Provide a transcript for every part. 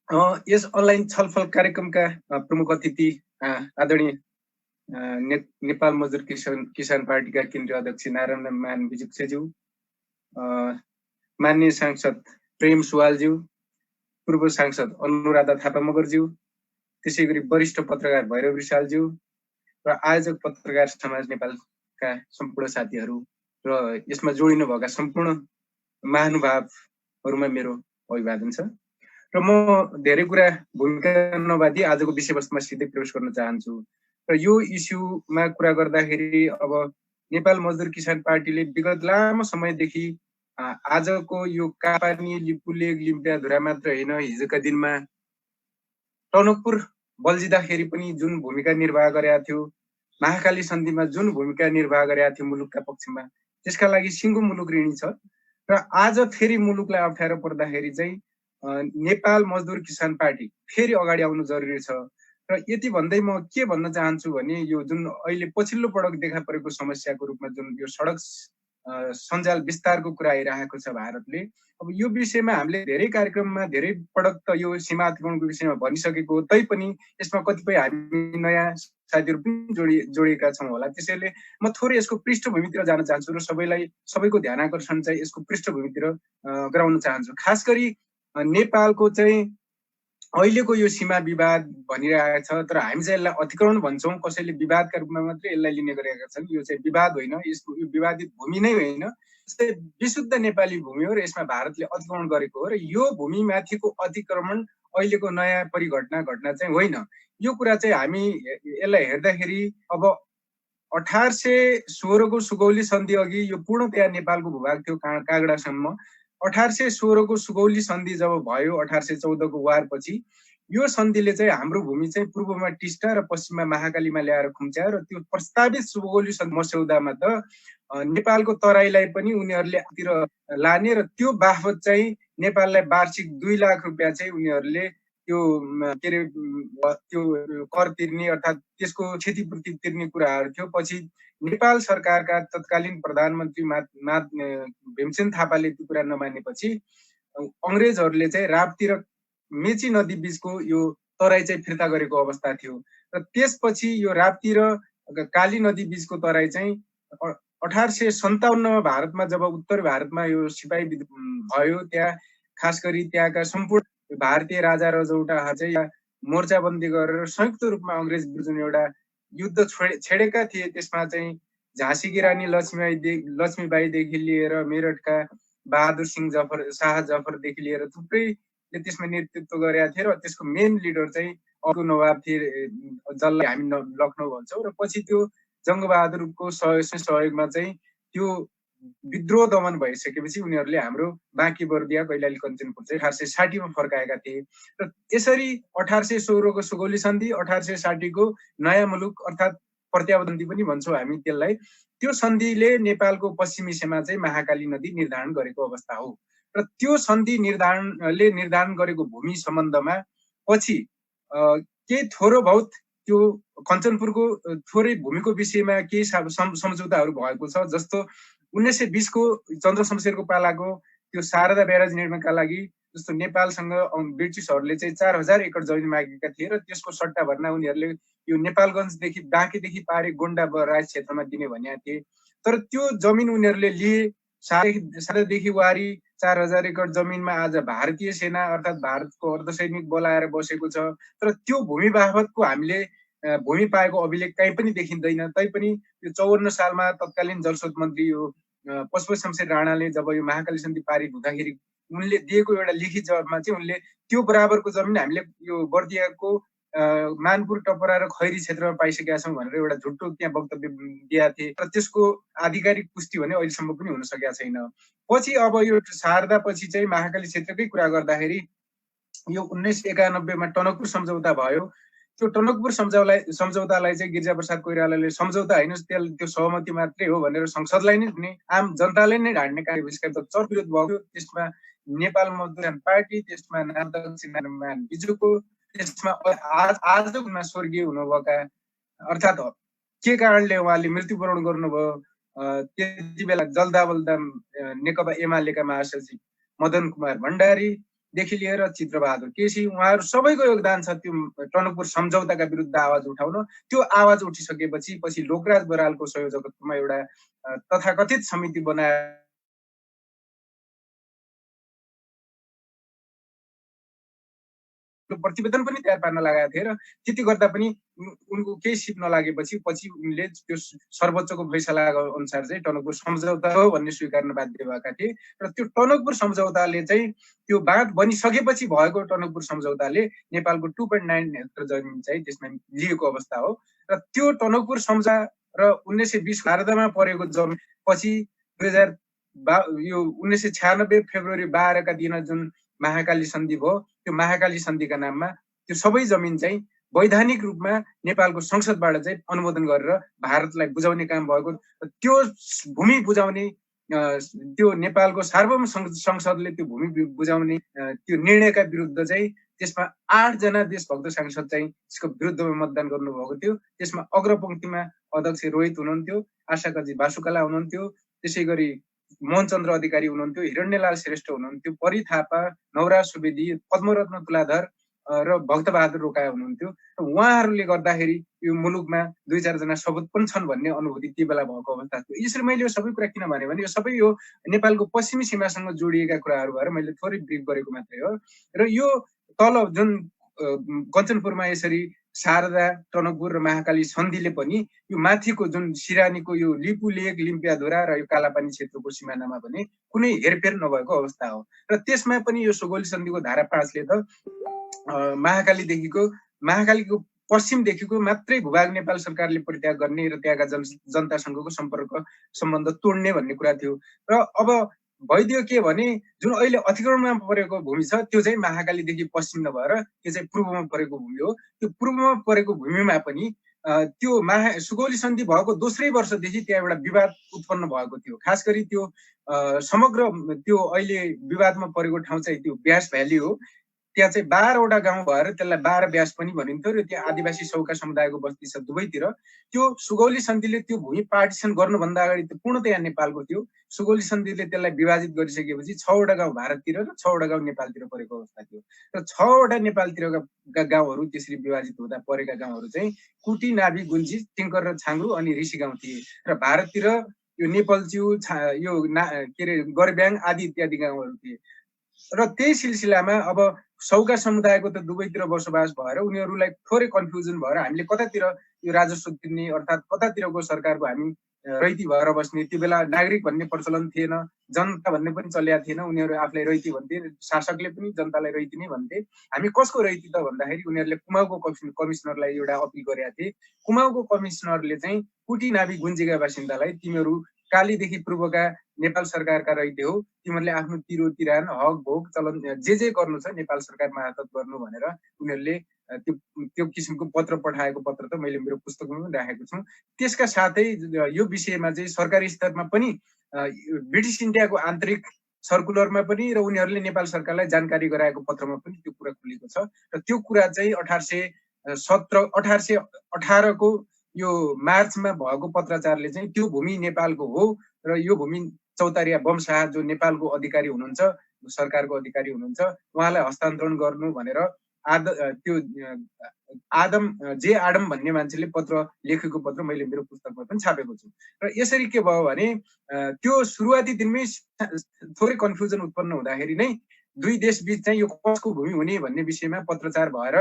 यस online छलफल कार्यक्रमका प्रमुख अतिथि आदरणीय नेपाल मजदुर किसान पार्टीका केन्द्रीय अध्यक्ष नारायण मान विजुक्षज्यू, माननीय सांसद प्रेम सुवालज्यू, पूर्व सांसद अनुराधा थापा मगरज्यू, त्यसै गरी वरिष्ठ पत्रकार भैरव रिसालज्यू र आयोजक पत्रकार समाज नेपालका सम्पूर्ण साथीहरू र यसमा जोडिनुभएका सम्पूर्ण महानुभावहरूमा मेरो अभिवादन छ। र म धेरै कुरा भूमिका नबादी आजको विषयवस्तुमा सिधै प्रवेश गर्न चाहन्छु। र यो इस्युमा कुरा गर्दाखेरि अब नेपाल मजदुर किसान पार्टीले विगत लामो समयदेखि आजको यो कापानी, लिपुलेक, लिम्पियाधुरा मात्र होइन, हिजोका दिनमा टनकपुर बल्जिँदाखेरि पनि जुन भूमिका निर्वाह गरेका थियो, महाकाली सन्धिमा जुन भूमिका निर्वाह गरेका थियो मुलुकका पक्षमा, त्यसका लागि सिङ्गो मुलुक ऋणी छ। र आज फेरि मुलुकलाई अप्ठ्यारो पर्दाखेरि चाहिँ नेपाल मजदुर किसान पार्टी फेरि अगाडि आउनु जरुरी छ। र यति भन्दै म के भन्न चाहन्छु भने यो जुन अहिले पछिल्लो पटक देखा परेको समस्याको रूपमा जुन यो सडक सञ्जाल विस्तारको कुरा आइरहेको छ भारतले, अब यो विषयमा हामीले धेरै कार्यक्रममा धेरै पटक त यो सीमा अतिक्रमणको विषयमा भनिसकेको हो, तैपनि यसमा कतिपय हामी नयाँ साथीहरू पनि जोडिएका छौँ होला। त्यसैले म थोरै यसको पृष्ठभूमितिर जान चाहन्छु र सबैको ध्यान आकर्षण चाहिँ यसको पृष्ठभूमितिर गराउन चाहन्छु। खास गरी नेपालको चाहिँ अहिलेको यो सीमा विवाद भनिरहेको छ, तर हामी चाहिँ यसलाई अतिक्रमण भन्छौँ, कसैले विवादका रूपमा मात्रै यसलाई लिने गरेका छन्। यो चाहिँ विवाद होइन, यसको यो विवादित भूमि नै होइन, विशुद्ध नेपाली भूमि हो र यसमा भारतले अतिक्रमण गरेको हो। र यो भूमिमाथिको अतिक्रमण अहिलेको नयाँ घटना चाहिँ होइन। यो कुरा चाहिँ हामी यसलाई हेर्दाखेरि अब 1816 को सुगौली सन्धि अघि यो पूर्णतया नेपालको भूभाग थियो कागडासम्म। 1816 को सुगौली सन्धि जब भयो 1814 को वार पछि, यो सन्धिले चाहिँ हाम्रो भूमि चाहिँ पूर्वमा टिस्टा र पश्चिममा महाकालीमा ल्याएर खुम्च्यायो। र त्यो प्रस्तावित सुगौली मस्यौदामा त नेपालको तराईलाई पनि उनीहरूले तिर लाने र त्यो बापत चाहिँ नेपाललाई वार्षिक 2 लाख रुपियाँ चाहिँ उनीहरूले त्यो के अरे त्यो कर तिर्ने अर्थात् त्यसको क्षतिपूर्ति तिर्ने कुराहरू थियो। पछि नेपाल सरकारका तत्कालीन प्रधानमन्त्री भीमसेन थापाले त्यो कुरा नमानेपछि अङ्ग्रेजहरूले चाहिँ राप्ती र मेची नदी बीचको यो तराई चाहिँ फिर्ता गरेको अवस्था थियो। र त्यसपछि यो राप्ती र काली नदी बीचको तराई चाहिँ 1857 भारतमा जब उत्तर भारतमा यो सिपाही भयो, त्यहाँ खास गरी त्यहाँका सम्पूर्ण भारतीय राजा रजौटाहरू चाहिँ मोर्चाबन्दी गरेर संयुक्त रूपमा अङ्ग्रेज जुन एउटा युद्ध छेडेका थिए, त्यसमा चाहिँ झाँसीकी रानी लक्ष्मीबाईदेखि लिएर मेरठका बहादुर सिंह शाह जफरदेखि लिएर थुप्रैले त्यसमा नेतृत्व गरेका थिए। र त्यसको मेन लिडर चाहिँ अर्को नवाब थिए, जसलाई हामी लखनऊ भन्छौँ। र पछि त्यो जङ्गबहादुरको सहयोगमा चाहिँ त्यो विद्रोह दमन भइसकेपछि उनीहरूले हाम्रो बाँकी बर्दिया कैलाली कञ्चनपुर चाहिँ 1860 मा फर्काएका थिए। र यसरी 1816 को सुगौली सन्धि, 1860 को नयाँ मुलुक अर्थात् प्रत्याबन्दी पनि भन्छौँ हामी त्यसलाई, त्यो सन्धिले नेपालको पश्चिमी सीमा चाहिँ महाकाली नदी निर्धारण गरेको अवस्था हो। र त्यो सन्धि निर्धारण गरेको भूमि सम्बन्धमा पछि केही थोरो बहुत त्यो कञ्चनपुरको थोरै भूमिको विषयमा केही सम्झौताहरू भएको छ। जस्तो 1920 को चन्द्र शमशेरको पालाको त्यो शारदा ब्यारेज निर्माणका लागि जस्तो नेपालसँग ब्रिटिसहरूले चाहिँ 4000 एकड जमिन मागेका थिए र त्यसको सट्टा भर्ना उनीहरूले यो नेपालगञ्जदेखि बाँकीदेखि पारे गोन्डा राज क्षेत्रमा दिने भनेका थिए। तर त्यो जमिन उनीहरूले लिए। सारादेखि वारी 4000 एकड जमिनमा आज भारतीय सेना अर्थात् भारतको अर्धसैनिक बल आएर बसेको छ। तर त्यो भूमि बापतको हामीले भूमि पाएको अभिलेख कहीँ पनि देखिँदैन। तैपनि यो 54 सालमा तत्कालीन जलस्रोत मन्त्री यो पशुपति शमशेर राणाले जब यो महाकाली सन्धि पारित हुँदाखेरि उनले दिएको एउटा लिखित जवाबमा चाहिँ उनले त्यो बराबरको जमिन हामीले यो बर्दियाको मानपुर, टपरा र खैरी क्षेत्रमा पाइसकेका छौँ भनेर एउटा झुट्टो त्यहाँ वक्तव्य दिएका थिए। र त्यसको आधिकारिक पुष्टि भने अहिलेसम्म पनि हुन सकेका छैन। पछि अब यो शारदा पछि चाहिँ महाकाली क्षेत्रकै कुरा गर्दाखेरि यो 1991 मा टनकपुर सम्झौता भयो। त्यो टनकपुर सम्झौतालाई चाहिँ गिरिजाप्रसाद कोइरालाले सम्झौता होइन, त्यो सहमति मात्रै हो भनेर संसदलाई नै भने आम जनताले नै ढाड्ने कार्यविषय त चरविरोध भयो। त्यसमा नेपाल मजदुर पार्टी, त्यसमा नारायण विजुको, त्यसमा आजमा स्वर्गीय हुनुभएका अर्थात् के कारणले उहाँले मृत्युवरण गर्नुभयो, त्यति बेला जल्दा बल्दा नेकपा एमालेका महासचिव मदन कुमार भण्डारी, देखि लिएर चित्रबहादुर केसी उहाँहरू सबैको योगदान छ त्यो टनकपुर सम्झौताका विरुद्ध आवाज उठाउन। त्यो आवाज उठिसकेपछि पछि लोकराज बरालको संयोजकत्वमा एउटा तथाकथित समिति बनाएर प्रतिवेदन पनि तयार पार्न लगाएका थिए र त्यति गर्दा पनि उनको केही सिप नलागेपछि पछि उनले त्यो सर्वोच्चको फैसला अनुसार चाहिँ टनकपुर सम्झौता हो भन्ने स्वीकार्न बाध्य भएका थिए र त्यो टनकपुर सम्झौताले चाहिँ त्यो बाँध बनिसकेपछि भएको टनकपुर सम्झौताले नेपालको 2.9 हेक्टर जमिन चाहिँ त्यसमा लिएको अवस्था हो र त्यो टनकपुर सम्झौता र 1920 भारतमा परेको जमिन पछि 1996 फेब्रुअरी 12 का दिन जुन महाकाली सन्धि भयो त्यो महाकाली सन्धिका नाममा त्यो सबै जमिन चाहिँ वैधानिक रूपमा नेपालको संसदबाट चाहिँ अनुमोदन गरेर भारतलाई बुझाउने काम भएको। त्यो भूमि बुझाउने त्यो नेपालको सार्वभौम संसदले त्यो भूमि बुझाउने त्यो निर्णयका विरुद्ध चाहिँ त्यसमा 8 जना देशभक्त सांसद चाहिँ त्यसको विरुद्धमा मतदान गर्नुभएको थियो। त्यसमा अग्रपंक्तिमा अध्यक्ष रोहित हुनुहुन्थ्यो, आशाकजी बासुकला हुनुहुन्थ्यो, त्यसै गरी मोहनचन्द्र अधिकारी हुनुहुन्थ्यो, हिरण्यलाल श्रेष्ठ हुनुहुन्थ्यो, परी थापा, नवराज सुवेदी, पद्मरत्न तुलाधर र भक्तबहादुर रोकाया हुनुहुन्थ्यो। उहाँहरूले गर्दाखेरि यो मुलुकमा 2-4 जना सपुत पनि छन् भन्ने अनुभूति त्यो बेला भएको अवस्था थियो। यसरी मैले यो सबै कुरा किन भने यो सबै यो नेपालको पश्चिमी सीमासँग जोडिएका कुराहरू भएर मैले थोरै ब्रिफ गरेको मात्रै हो। र यो तल जुन कञ्चनपुरमा यसरी शारदा, टनकपुर र महाकाली सन्धिले पनि यो माथिको जुन सिरानीको यो लिपु लेक, लिम्पियाधुरा र यो कालापानी क्षेत्रको सिमानामा पनि कुनै हेरफेर नभएको अवस्था हो। र त्यसमा पनि यो सुगौली सन्धिको धारा 5 ले त महाकालीको पश्चिमदेखिको मात्रै भूभाग नेपाल सरकारले परित्याग गर्ने र त्यहाँका जनतासँगको सम्पर्क सम्बन्ध तोड्ने भन्ने कुरा थियो। र अब भइदियो के भने जुन अहिले अतिक्रमणमा परेको भूमि छ त्यो चाहिँ महाकालीदेखि पश्चिम नभएर त्यो चाहिँ पूर्वमा परेको भूमि हो। त्यो पूर्वमा परेको भूमिमा पनि त्यो सुगौली सन्धि भएको दोस्रै वर्षदेखि त्यहाँ एउटा विवाद उत्पन्न भएको थियो। खास गरी त्यो समग्र त्यो अहिले विवादमा परेको ठाउँ चाहिँ त्यो ब्यास भ्याली हो। त्यहाँ चाहिँ 12 वटा गाउँ भएर त्यसलाई 12 ब्यास पनि भनिन्थ्यो र त्यहाँ आदिवासी सौका समुदायको बस्ती छ दुवैतिर। त्यो सुगौली सन्धिले त्यो भूमि पार्टिसन गर्नुभन्दा अगाडि त्यो पूर्णतया नेपालको थियो। सुगौली सन्धिले त्यसलाई विभाजित गरिसकेपछि 6 वटा गाउँ भारततिर र 6 वटा गाउँ नेपालतिर परेको अवस्था थियो। र 6 वटा नेपालतिरका गाउँहरू त्यसरी विभाजित हुँदा परेका गाउँहरू चाहिँ कुटी, नाभी, गुन्जी, टिङ्कर र छाङ्ग्रु अनि ऋषि गाउँ थिए। र भारततिर यो नेपालच्यु, यो के अरे गरब्याङ आदि इत्यादि गाउँहरू थिए। र त्यही सिलसिलामा अब सौका समुदायको त दुवैतिर बसोबास भएर उनीहरूलाई थोरै कन्फ्युजन भएर हामीले कतातिर यो राजस्व तिर्ने अर्थात् कतातिरको सरकारको हामी रैती भएर बस्ने। त्यो बेला नागरिक भन्ने प्रचलन थिएन, जनता भन्ने पनि चलेका थिएन। उनीहरू आफूलाई रैती भन्थे, शासकले पनि जनतालाई रैती नै भन्थे। हामी कसको रैती त भन्दाखेरि उनीहरूले कुमाउँको कमिसनरलाई एउटा अपिल गरेका थिए। कुमाउँको कमिसनरले चाहिँ कुटी, नाभी, गुन्जीका बासिन्दालाई तिमीहरू कालीदेखि पूर्वका नेपाल सरकारका रैते हो, तिमीहरूले आफ्नो तिरो तिरान हक भोग चलन जे गर्नु छ नेपाल सरकार मार्फत गर्नु भनेर उनीहरूले त्यो किसिमको पत्र पठाएको पत्र त मैले मेरो पुस्तकमा पनि राखेको छु। त्यसका साथै यो विषयमा चाहिँ सरकारी स्तरमा पनि ब्रिटिस इन्डियाको आन्तरिक सर्कुलरमा पनि र उनीहरूले नेपाल सरकारलाई जानकारी गराएको पत्रमा पनि त्यो कुरा खुलेको छ। र त्यो कुरा चाहिँ 1818 को यो मार्चमा भएको पत्राचारले चाहिँ त्यो भूमि नेपालको हो र यो भूमि चौतारिया बमशाह जो नेपालको अधिकारी हुनुहुन्छ, सरकारको अधिकारी हुनुहुन्छ, उहाँलाई हस्तान्तरण गर्नु भनेर त्यो आडम भन्ने मान्छेले पत्र लेखेको पत्र मैले मेरो पुस्तकमा पनि छापेको छु। र यसरी के भयो भने त्यो सुरुवाती दिनमै थोरै कन्फ्युजन उत्पन्न हुँदाखेरि नै दुई देश बीच चाहिँ यो कसको भूमि हुने भन्ने विषयमा पत्रचार भएर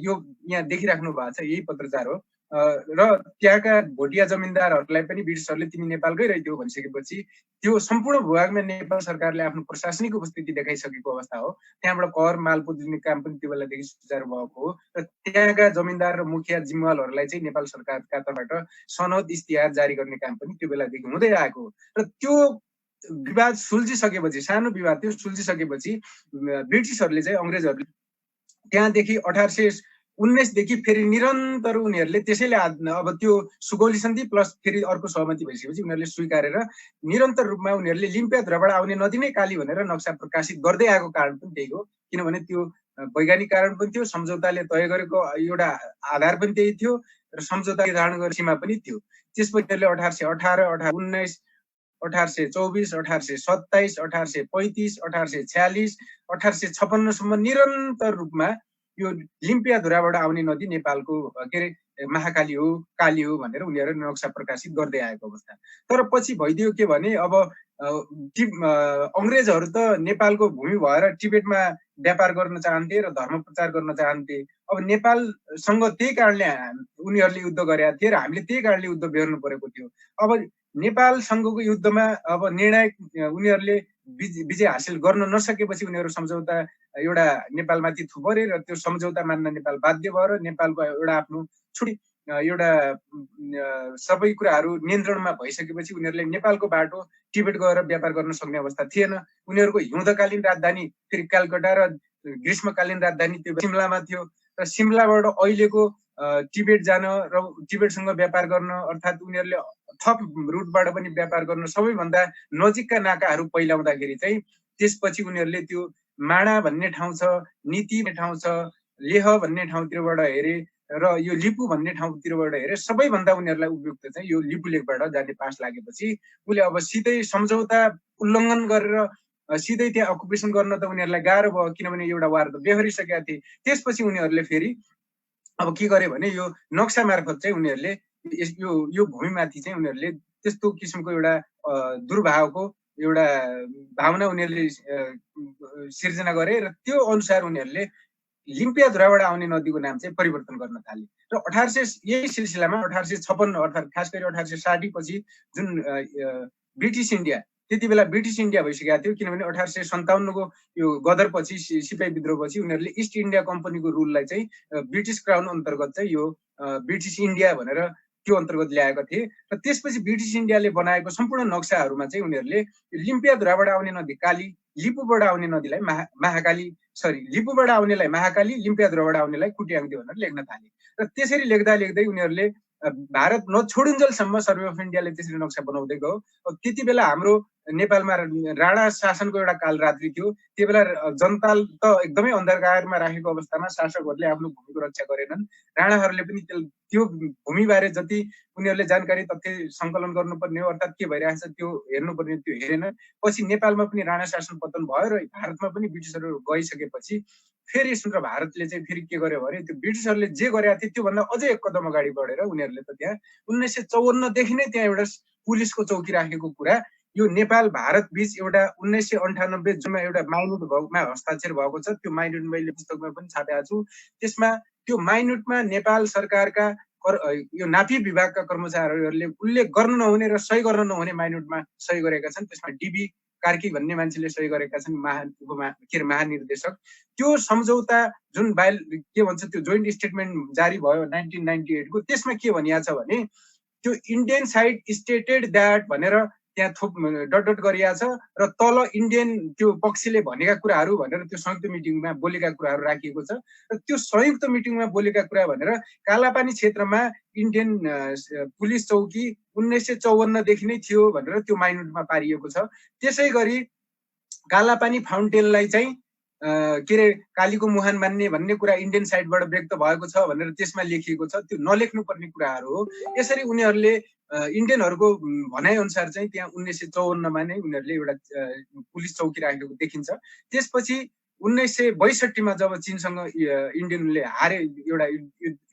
यो यहाँ देखिराख्नु भएको छ यही पत्रचार हो। र त्यहाँका भोटिया जमिनदारहरूलाई पनि ब्रिटिसहरूले तिमी नेपालकै रहिथ्यौ भनिसकेपछि त्यो सम्पूर्ण भूभागमा नेपाल सरकारले आफ्नो प्रशासनिक उपस्थिति देखाइसकेको अवस्था हो। त्यहाँबाट कर मालपो दिने काम पनि त्यो बेलादेखि सुचारू भएको हो। र त्यहाँका जमिनदार र मुखिया जिम्मेवालहरूलाई चाहिँ नेपाल सरकारका तर्फबाट सनद इस्तिहार जारी गर्ने काम पनि त्यो बेलादेखि हुँदै आएको हो। र त्यो विवाद सुल्झिसकेपछि, सानो विवाद थियो, सुल्झिसकेपछि ब्रिटिसहरूले चाहिँ अङ्ग्रेजहरूले त्यहाँदेखि 1819 देखि फेरि निरन्तर उनीहरूले त्यसैले अब त्यो सुगौली सन्धि प्लस फेरि अर्को सहमति भइसकेपछि उनीहरूले स्वीकारेर निरन्तर रूपमा उनीहरूले लिम्पियाधुराबाट आउने नदी नै काली भनेर नक्सा प्रकाशित गर्दै आएको कारण पनि त्यही हो। किनभने त्यो वैज्ञानिक कारण पनि थियो, सम्झौताले तय गरेको एउटा आधार पनि त्यही थियो र सम्झौताले धारण गरेको सीमा पनि थियो। त्यसपछि 1818, 19 1824, 1827, 1835, 1846, 1856 सम्म निरन्तर रूपमा यो लिम्पियाधुराबाट आउने नदी नेपालको के अरे महाकाली हो, काली हो भनेर उनीहरू नक्सा प्रकाशित गर्दै आएको अवस्था। तर पछि भइदियो के भने अब अङ्ग्रेजहरू त नेपालको भूमि भएर टिबेटमा व्यापार गर्न चाहन्थे र धर्म प्रचार गर्न चाहन्थे। अब नेपालसँग त्यही कारणले उनीहरूले युद्ध गरेका थिए र हामीले त्यही कारणले युद्ध बेहोर्नु परेको थियो। अब नेपालसँगको युद्धमा अब निर्णायक उनीहरूले विजय हासिल गर्न नसकेपछि उनीहरू सम्झौता एउटा नेपालमाथि थुपरे र त्यो सम्झौता मान्न नेपाल बाध्य भयो र नेपालको एउटा आफ्नो छुट्टै एउटा सबै कुराहरू नियन्त्रणमा भइसकेपछि उनीहरूले नेपालको बाटो टिबेट गएर व्यापार गर्न सक्ने अवस्था थिएन। उनीहरूको हिउँदकालीन राजधानी फेरि कलकत्ता र ग्रीष्मकालीन राजधानी त्यो सिमलामा थियो र सिमलाबाट अहिलेको टिबेट जान र टिबेटसँग व्यापार गर्न अर्थात् उनीहरूले थप रुटबाट पनि व्यापार गर्न सबैभन्दा नजिकका नाकाहरू पहिलाउँदाखेरि चाहिँ त्यसपछि उनीहरूले त्यो माडा भन्ने ठाउँ छ, नीति भन्ने ठाउँ छ, लेह भन्ने ठाउँतिरबाट हेरे र यो लिपु भन्ने ठाउँतिरबाट हेरे सबैभन्दा उनीहरूलाई उपयुक्त चाहिँ यो लिपु लेकबाट जाने पास लागेपछि उसले अब सिधै सम्झौता उल्लङ्घन गरेर सिधै त्यहाँ अकुपेसन गर्न त उनीहरूलाई गाह्रो भयो, किनभने एउटा वार त बेहोरिसकेका थिए। त्यसपछि उनीहरूले फेरि अब के गरे भने यो नक्सा मार्फत चाहिँ उनीहरूले यो भूमिमाथि चाहिँ उनीहरूले त्यस्तो किसिमको एउटा दुर्भावको एउटा भावना उनीहरूले सिर्जना गरे र त्यो अनुसार उनीहरूले लिम्पियाधुराबाट आउने नदीको नाम चाहिँ परिवर्तन गर्न थाले र यही सिलसिलामा 1856 अर्थात् खास गरी 1860 पछि जुन ब्रिटिस इन्डिया त्यति बेला ब्रिटिस इन्डिया भइसकेको थियो, किनभने 1857 को यो गदरपछि सिपाही विद्रोहपछि उनीहरूले इस्ट इन्डिया कम्पनीको रुललाई चाहिँ ब्रिटिस क्राउन अन्तर्गत चाहिँ यो ब्रिटिस इन्डिया भनेर त्यो अन्तर्गत ल्याएका थिए र त्यसपछि ब्रिटिस इन्डियाले बनाएको सम्पूर्ण नक्साहरूमा चाहिँ उनीहरूले लिम्पियाधुराबाट आउने नदी काली, लिपुबाट आउने नदीलाई महाकाली, लिपुबाट आउनेलाई महाकाली, लिम्पियाधुराबाट आउनेलाई कुट्याङ्दी भनेर लेख्न थाले र त्यसरी लेख्दा लेख्दै उनीहरूले भारत नछोडुन्जेलसम्म सर्वे अफ इन्डियाले त्यसरी नक्सा बनाउँदै गयो। त्यति बेला हाम्रो नेपालमा राणा शासनको एउटा कालरात्रि थियो। त्यो बेला जनता त एकदमै अन्धकारमा राखेको अवस्थामा शासकहरूले आफ्नो भूमिको रक्षा गरेनन्। राणाहरूले पनि त्यो भूमिबारे जति उनीहरूले जानकारी तथ्य सङ्कलन गर्नुपर्ने हो अर्थात् के भइरहेछ त्यो हेर्नुपर्ने त्यो हेरेन। पछि नेपालमा पनि राणा शासन पतन भयो र भारतमा पनि ब्रिटिसहरू गइसकेपछि फेरि यसो भारतले चाहिँ फेरि के गर्यो भने त्यो ब्रिटिसहरूले जे गरेका थिए त्योभन्दा अझै एक कदम अगाडि बढेर उनीहरूले त त्यहाँ 1954 देखि नै त्यहाँ एउटा पुलिसको चौकी राखेको कुरा यो नेपाल भारत बीच एउटा 1998 जुनमा एउटा माइन्युटमा हस्ताक्षर भएको छ। त्यो माइन्युट मैले पुस्तकमा पनि छापेको छु। त्यसमा त्यो माइन्युटमा नेपाल सरकारका यो नापी विभागका कर्मचारीहरूले उल्लेख गर्न नहुने र सही गर्न नहुने माइन्युटमा सही गरेका छन्। त्यसमा डीबी कार्की भन्ने मान्छेले सही गरेका छन्, महानिर्देशक। त्यो सम्झौता जुन के भन्छ त्यो जोइन्ट स्टेटमेन्ट जारी भयो 1998 को, त्यसमा के भनिएको छ भने त्यो इन्डियन साइड स्टेटेड द्याट भनेर त्यहाँ थोप डट गरिएको छ र तल इन्डियन त्यो पक्षले भनेका कुराहरू भनेर त्यो संयुक्त मिटिङमा बोलेका कुराहरू राखिएको छ र त्यो संयुक्त मिटिङमा बोलेका कुरा भनेर कालापानी क्षेत्रमा इन्डियन पुलिस चौकी 1954 देखि नै थियो भनेर त्यो माइन्युटमा पारिएको छ। त्यसै गरी कालापानी फाउन्टेनलाई चाहिँ के अरे कालीको मुहान मान्ने भन्ने कुरा इन्डियन साइडबाट व्यक्त भएको छ भनेर त्यसमा लेखिएको छ। त्यो नलेख्नु पर्ने कुराहरू हो। यसरी उनीहरूले इन्डियनहरूको भनाइ अनुसार चाहिँ त्यहाँ 1954 नै उनीहरूले एउटा पुलिस चौकी राखेको देखिन्छ। त्यसपछि 1962 जब चीनसँग इन्डियनले हारे, एउटा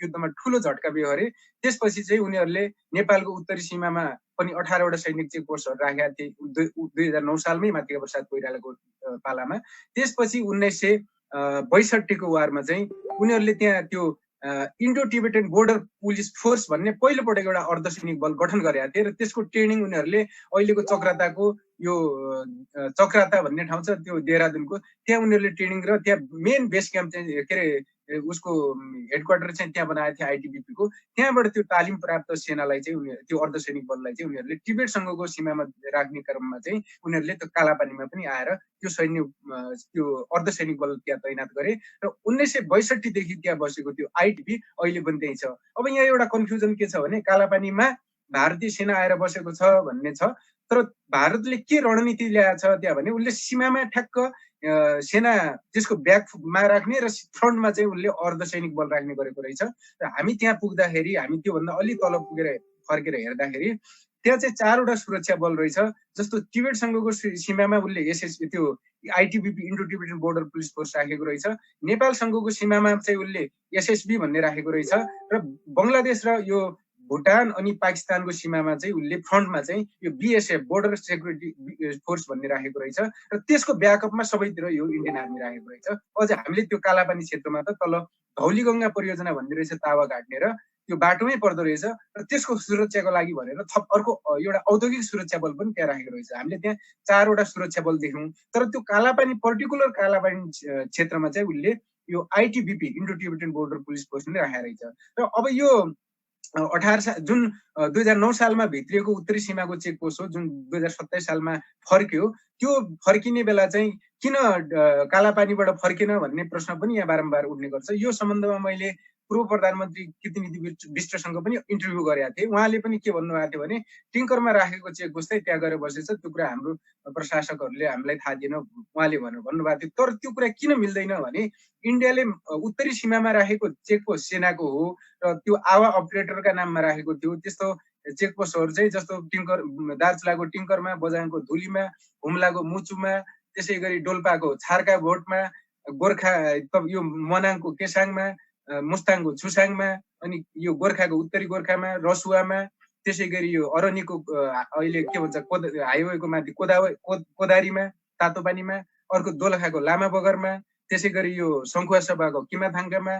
युद्धमा ठुलो झट्का बेहोरे, त्यसपछि चाहिँ उनीहरूले नेपालको उत्तरी सीमामा पनि 18वटा सैनिक चेक पोस्टहरू राखेका थिए 2009 सालमै माथिका प्रसाद कोइरालाको पालामा। त्यसपछि 1962 को वारमा चाहिँ उनीहरूले त्यहाँ त्यो Indo Tibetan border police force भन्ने पहिलोपटक एउटा अर्धसैनिक बल गठन गरेका थिए र त्यसको ट्रेनिङ उनीहरूले अहिलेको चक्राताको यो चक्राता भन्ने ठाउँ छ त्यो देहरादुनको, त्यहाँ उनीहरूले ट्रेनिङ र त्यहाँ मेन बेस क्याम्प चाहिँ के अरे उसको हेडक्वार्टर चाहिँ त्यहाँ बनाएको थियो आइटिबिपी को। त्यहाँबाट त्यो तालिम प्राप्त सेनालाई चाहिँ त्यो अर्धसैनिक बललाई चाहिँ उनीहरूले टिबेटसँगको सीमामा राख्ने क्रममा चाहिँ उनीहरूले त्यो कालापानीमा पनि आएर त्यो सैन्य त्यो अर्धसैनिक बल त्यहाँ तैनात गरे र 1962 देखि त्यहाँ बसेको त्यो आइटिबी अहिले पनि त्यही छ। अब यहाँ एउटा कन्फ्युजन के छ भने कालापानीमा भारतीय सेना आएर बसेको छ भन्ने छ, तर भारतले के रणनीति ल्याएको छ त्यहाँ भने उसले सीमामा ठ्याक्क सेना त्यसको ब्याकमा राख्ने र फ्रन्टमा चाहिँ उसले अर्धसैनिक बल राख्ने गरेको रहेछ। र हामी त्यहाँ पुग्दाखेरि हामी त्योभन्दा अलि तल पुगेर फर्केर हेर्दाखेरि त्यहाँ चाहिँ 4वटा सुरक्षा बल रहेछ। जस्तो टिबेटसँगको सीमामा उसले त्यो ITBP Indo Tibetan border police force राखेको रहेछ। नेपालसँगको सीमामा चाहिँ उसले एसएसबी भन्ने राखेको रहेछ र बङ्गलादेश र यो भुटान अनि पाकिस्तानको सीमामा चाहिँ उसले फ्रन्टमा चाहिँ यो बिएसएफ बोर्डर सेक्युरिटी फोर्स भन्ने राखेको रहेछ र त्यसको ब्याकअपमा सबैतिर यो इन्डियन आर्मी राखेको रहेछ। अझ हामीले त्यो कालापानी क्षेत्रमा त तल धौलीगङ्गा परियोजना भन्ने रहेछ तावा काट्ने र त्यो बाटोमै पर्दो रहेछ र त्यसको सुरक्षाको लागि भनेर थप अर्को एउटा औद्योगिक सुरक्षा बल पनि त्यहाँ राखेको रहेछ। हामीले त्यहाँ 4वटा सुरक्षा बल देख्यौँ। तर त्यो कालापानी पर्टिकुलर कालापानी क्षेत्रमा चाहिँ उसले यो ITBP Indo Tibetan border police force पनि राखेको रहेछ। र अब यो 2009 सालमा भित्रिएको उत्तरी सीमाको चेकपोस्ट हो जुन 2027 सालमा फर्क्यो। त्यो फर्किने बेला चाहिँ किन कालापानीबाट फर्केन भन्ने प्रश्न पनि यहाँ बारम्बार उठ्ने गर्छ। यो सम्बन्धमा मैले पूर्व प्रधानमन्त्री कीर्तिनिधि विष्टसँग पनि इन्टरभ्यू गरेका थिएँ। उहाँले पनि के भन्नुभएको थियो भने टिङ्करमा राखेको चेकपोस्ट चाहिँ त्यहाँ गएर बसेछ, त्यो कुरा हाम्रो प्रशासकहरूले हामीलाई थाहा दिएन उहाँले भन्नुभएको थियो। तर त्यो कुरा किन मिल्दैन भने इन्डियाले उत्तरी सीमामा राखेको चेकपोस्ट सेनाको हो र त्यो आवा अपरेटरका नाममा राखेको थियो। त्यस्तो चेकपोस्टहरू चाहिँ जस्तो दार्चुलाको टिङ्करमा, बझाङको धुलीमा, हुम्लाको मुचुमा, त्यसै गरी डोल्पाको छार्का भोटमा, गोर्खा यो मनाङको केसाङमा, मुस्ताङको छुसाङमा, अनि यो गोर्खाको उत्तरी गोर्खामा, रसुवामा, त्यसै गरी यो अरनीको अहिले के भन्छ हाइवेको माथि कोदारीमा, तातोपानीमा, अर्को दोलखाको लामा बगरमा, त्यसै गरी यो सङ्खुवा सभाको किमाथाङ्कामा,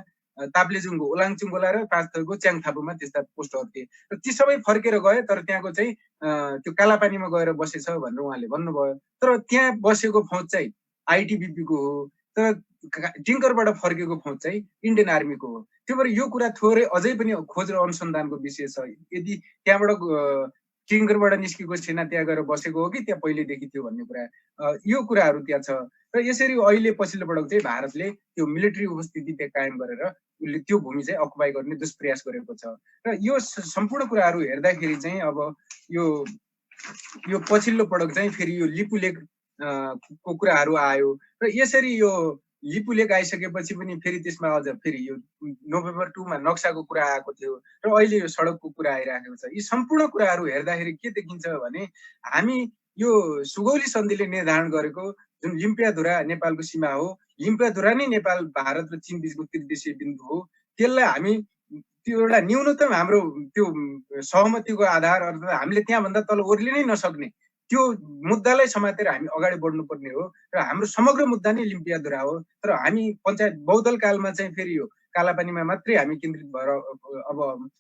ताप्लेजुङको ओलाङचुङगोला र पाँचथरको च्याङथापुमा त्यस्ता पोस्टहरू थिए र ती सबै फर्केर गए। तर त्यहाँको चाहिँ त्यो कालापानीमा गएर बसेछ भनेर उहाँले भन्नुभयो। तर त्यहाँ बसेको फौज चाहिँ आइटिबिपीको हो, तर टिङ्करबाट फर्केको फौज चाहिँ इन्डियन आर्मीको हो। त्यो भएर यो कुरा थोरै अझै पनि खोज र अनुसन्धानको विषय छ। यदि त्यहाँबाट टिङ्करबाट निस्केको सेना त्यहाँ गएर बसेको हो कि त्यहाँ पहिलेदेखि थियो भन्ने कुरा, यो कुराहरू त्यहाँ छ। र यसरी अहिले पछिल्लो पटक चाहिँ भारतले त्यो मिलिट्री उपस्थिति त्यहाँ कायम गरेर उसले त्यो भूमि चाहिँ अकुपाई गर्ने दुष्प्रयास गरेको छ। र यो सम्पूर्ण कुराहरू हेर्दाखेरि चाहिँ अब यो पछिल्लो पटक चाहिँ फेरि यो लिपुलेक को कुराहरू आयो र यसरी यो लिपुलेक आइसकेपछि पनि फेरि त्यसमा अझ फेरि यो नोभेम्बर 2 मा नक्साको कुरा आएको थियो र अहिले यो सडकको कुरा आइरहेको छ। यी सम्पूर्ण कुराहरू हेर्दाखेरि के देखिन्छ भने हामी यो सुगौली सन्धिले निर्धारण गरेको जुन लिम्पियाधुरा नेपालको सीमा हो, लिम्पियाधुरा नै नेपाल भारत र चीन बीचको त्रिदेशीय बिन्दु हो, त्यसलाई हामी त्यो एउटा न्यूनतम हाम्रो त्यो सहमतिको आधार अर्थात् हामीले त्यहाँभन्दा तल ओर्लिनै नसक्ने त्यो मुद्दालाई समातेर हामी अगाडि बढ्नुपर्ने हो र हाम्रो समग्र मुद्दा नै लिम्पियाधुरा हो। तर हामी पञ्चायत बहुदल कालमा चाहिँ फेरि यो कालापानीमा मात्रै हामी केन्द्रित भएर अब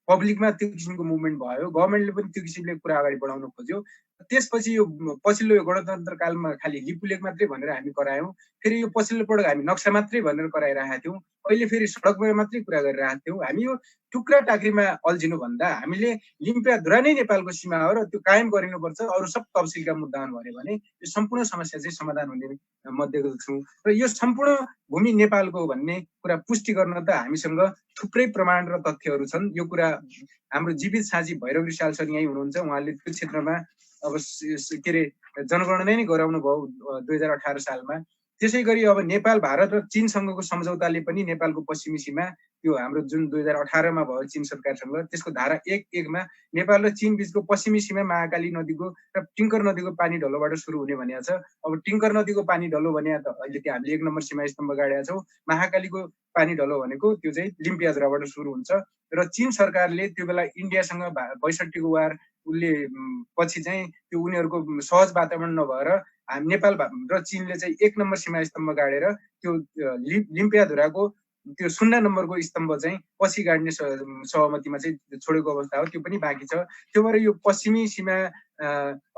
पब्लिकमा त्यो किसिमको मुभमेन्ट भयो, गभर्मेन्टले पनि त्यो किसिमले कुरा अगाडि बढाउन खोज्यो। त्यसपछि यो पछिल्लो यो गणतन्त्र कालमा खालि लिपुलेक मात्रै भनेर हामी करायौँ, फेरि यो पछिल्लो पटक हामी नक्सा मात्रै भनेर कराइरहेका थियौँ, अहिले फेरि सडकमा मात्रै कुरा गरिरहेका थियौँ। हामी यो टुक्रा टाक्रीमा अल्झिनु भन्दा हामीले लिम्पियाधुरा नै नेपालको सीमा हो र त्यो कायम गरिनुपर्छ, अरू सब तफसिलका मुद्दा भन्यो भने यो सम्पूर्ण समस्या चाहिँ समाधान हुने म देख्दछु। र यो सम्पूर्ण भूमि नेपालको भन्ने कुरा पुष्टि गर्न त हामीसँग थुप्रै प्रमाण र तथ्यहरू छन्। यो कुरा हाम्रो जीवित साझी भैरव रिसाल सर यहीँ हुनुहुन्छ, उहाँले त्यो क्षेत्रमा अब के अरे जनगणना नै गराउनु भयो 2018 सालमा। त्यसै गरी अब नेपाल भारत र चीनसँगको सम्झौताले पनि नेपालको पश्चिमी सीमा त्यो हाम्रो जुन 2018 मा भयो चीन सरकारसँग, त्यसको धारा 1(1) मा नेपाल र चीन बीचको पश्चिमी सीमा महाकाली नदीको र टिङ्कर नदीको पानी ढलोबाट सुरु हुने भनिएको छ। अब टिङ्कर नदीको पानी ढलो भने त अहिले त्यो हामीले 1 नम्बर सीमा स्तम्भ गाडेका छौँ। महाकालीको पानी ढलो भनेको त्यो चाहिँ लिम्पियाधुराबाट सुरु हुन्छ र चीन सरकारले त्यो बेला इन्डियासँग 62 को वार उसले पछि चाहिँ त्यो उनीहरूको सहज वातावरण नभएर नेपाल र चीनले चाहिँ 1 नम्बर सीमा स्तम्भ गाडेर त्यो लिम्पियाधुराको त्यो 0 नम्बरको स्तम्भ चाहिँ पछि गाड्ने सहमतिमा चाहिँ छोडेको अवस्था हो, त्यो पनि बाँकी छ। त्यो भएर यो पश्चिमी सीमा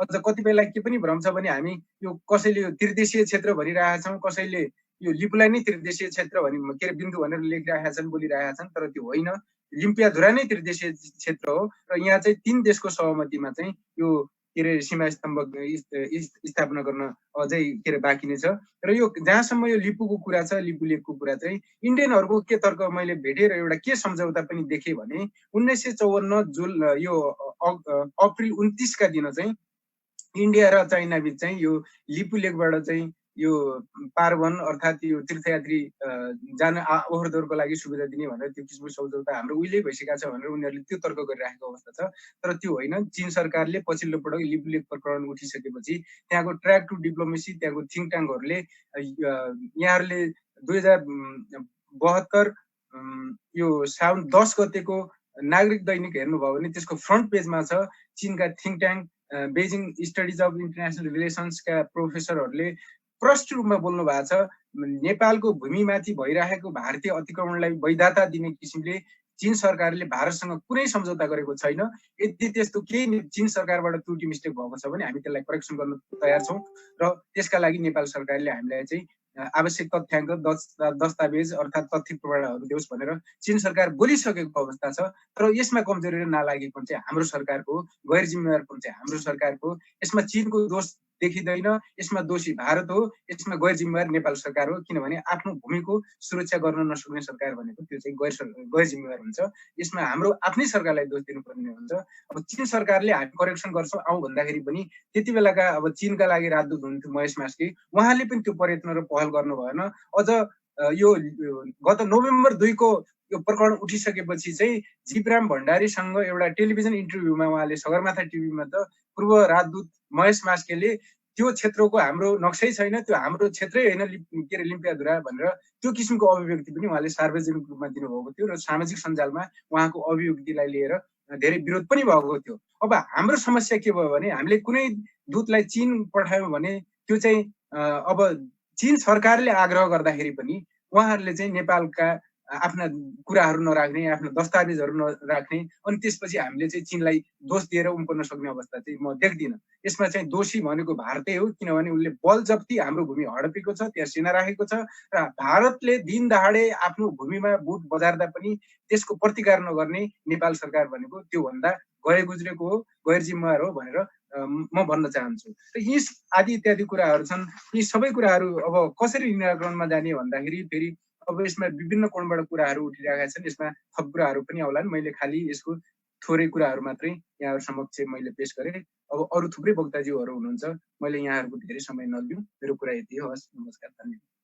अझ कतिपयलाई के पनि भ्रम छ भने हामी यो कसैले यो त्रिदेशीय क्षेत्र भनिरहेका छौँ, कसैले यो लिपुलाई नै त्रिदेशीय क्षेत्र भनि के अरे बिन्दु भनेर लेखिरहेका छन्, बोलिरहेका छन्, तर त्यो होइन। लिम्पियाधुरा नै त्रिदेशीय क्षेत्र हो र यहाँ चाहिँ 3 देशको सहमतिमा चाहिँ यो के अरे सीमा स्तम्भ स्थापना गर्न अझै के अरे बाँकी नै छ। र यो जहाँसम्म यो लिपुको कुरा छ, लिपुलेकको कुरा चाहिँ इन्डियनहरूको के तर्क मैले भेटेर एउटा के सम्झौता पनि देखेँ भने 1954 यो अप्रिल 29 का दिन चाहिँ इन्डिया र चाइना बीच चाहिँ यो लिपुलेकबाट चाहिँ यो पारवन अर्थात् यो तीर्थयात्री जान ओहोरदोहोरको लागि सुविधा दिने भनेर त्यो किसिमको सम्झौता हाम्रो उहिले भइसकेका छ भनेर उनीहरूले त्यो तर्क गरिराखेको अवस्था छ। तर त्यो होइन, चीन सरकारले पछिल्लो पटक लिपुलेख प्रकरण उठिसकेपछि त्यहाँको ट्र्याक टु डिप्लोमेसी, त्यहाँको थिङ्क ट्याङ्कहरूले यहाँहरूले 2072 यो साउन 10 गतेको नागरिक दैनिक हेर्नुभयो भने त्यसको फ्रन्ट पेजमा छ चीनका think tank Beijing studies of international रिलेसन्सका प्रोफेसरहरूले प्रष्ट रूपमा बोल्नु भएको छ, नेपालको भूमिमाथि भइरहेको भारतीय अतिक्रमणलाई वैधता दिने किसिमले चीन सरकारले भारतसँग कुनै सम्झौता गरेको छैन। यदि त्यस्तो केही चीन सरकारबाट त्रुटि मिस्टेक भएको छ भने हामी त्यसलाई करेक्सन गर्न तयार छौँ र त्यसका लागि नेपाल सरकारले हामीलाई चाहिँ आवश्यक तथ्याङ्क दस्तावेज अर्थात् तथ्य प्रमाणहरू देओस् भनेर चीन सरकार बोलिसकेको अवस्था छ। तर यसमा कमजोरी नलागेको चाहिँ हाम्रो सरकारको, गैर जिम्मेवारपन चाहिँ हाम्रो सरकारको, यसमा चीनको दोष देखिँदैन, यसमा दोषी भारत हो, यसमा गैर जिम्मेवार नेपाल सरकार हो। किनभने आफ्नो भूमिको सुरक्षा गर्न नसक्ने सरकार भनेको त्यो चाहिँ गैर जिम्मेवार हुन्छ। यसमा हाम्रो आफ्नै सरकारलाई दोष दिनुपर्ने हुन्छ। अब चीन सरकारले हामी करेक्सन गर्छौँ आउँ भन्दाखेरि पनि त्यति बेलाका अब चीनका लागि राजदूत हुनुहुन्थ्यो महेश मास्के, उहाँले पनि त्यो प्रयत्न र पहल गर्नु भएन। अझ यो गत नोभेम्बर 2 को यो प्रकरण उठिसकेपछि चाहिँ जीवराम भण्डारीसँग एउटा टेलिभिजन इन्टरभ्यूमा उहाँले सगरमाथा टिभीमा त पूर्व राजदूत महेश मास्केले त्यो क्षेत्रको हाम्रो नक्सै छैन, त्यो हाम्रो क्षेत्रै होइन के अरे लिम्पियाधुरा भनेर त्यो किसिमको अभिव्यक्ति पनि उहाँले सार्वजनिक रूपमा दिनुभएको थियो र सामाजिक सञ्जालमा उहाँको अभिव्यक्तिलाई लिएर धेरै विरोध पनि भएको थियो। अब हाम्रो समस्या के भयो भने हामीले कुनै दूतलाई चीन पठायौँ भने त्यो चाहिँ अब चीन सरकारले आग्रह गर्दाखेरि पनि उहाँहरूले चाहिँ नेपालका आफ्ना कुराहरू नराख्ने, आफ्ना दस्तावेजहरू नराख्ने, अनि त्यसपछि हामीले चाहिँ चीनलाई दोष दिएर उम्कन सक्ने अवस्था चाहिँ म देख्दिनँ। यसमा चाहिँ दोषी भनेको भारतै हो, किनभने उनले बल जप्ती हाम्रो भूमि हडपेको छ, त्यहाँ सेना राखेको छ र भारतले दिन दहाडे आफ्नो भूमिमा बुट बजार्दा पनि त्यसको प्रतिकार नगर्ने नेपाल सरकार भनेको त्योभन्दा गए गुज्रेको हो, गैर जिम्मेवार हो भनेर म भन्न चाहन्छु। र यी आदि इत्यादि कुराहरू छन्। यी सबै कुराहरू अब कसरी निराकरणमा जाने भन्दाखेरि फेरि अब यसमा विभिन्न कोणबाट कुराहरू उठिरहेका छन्। यसमा थप कुराहरू पनि आउलान्। मैले खालि यसको थोरै कुराहरू मात्रै यहाँहरू समक्ष मैले पेश गरेँ। अब अरू थुप्रै वक्ताज्यूहरू हुनुहुन्छ, मैले यहाँहरूको धेरै समय नलिउँ। मेरो कुरा यति हो। हस्, नमस्कार, धन्यवाद।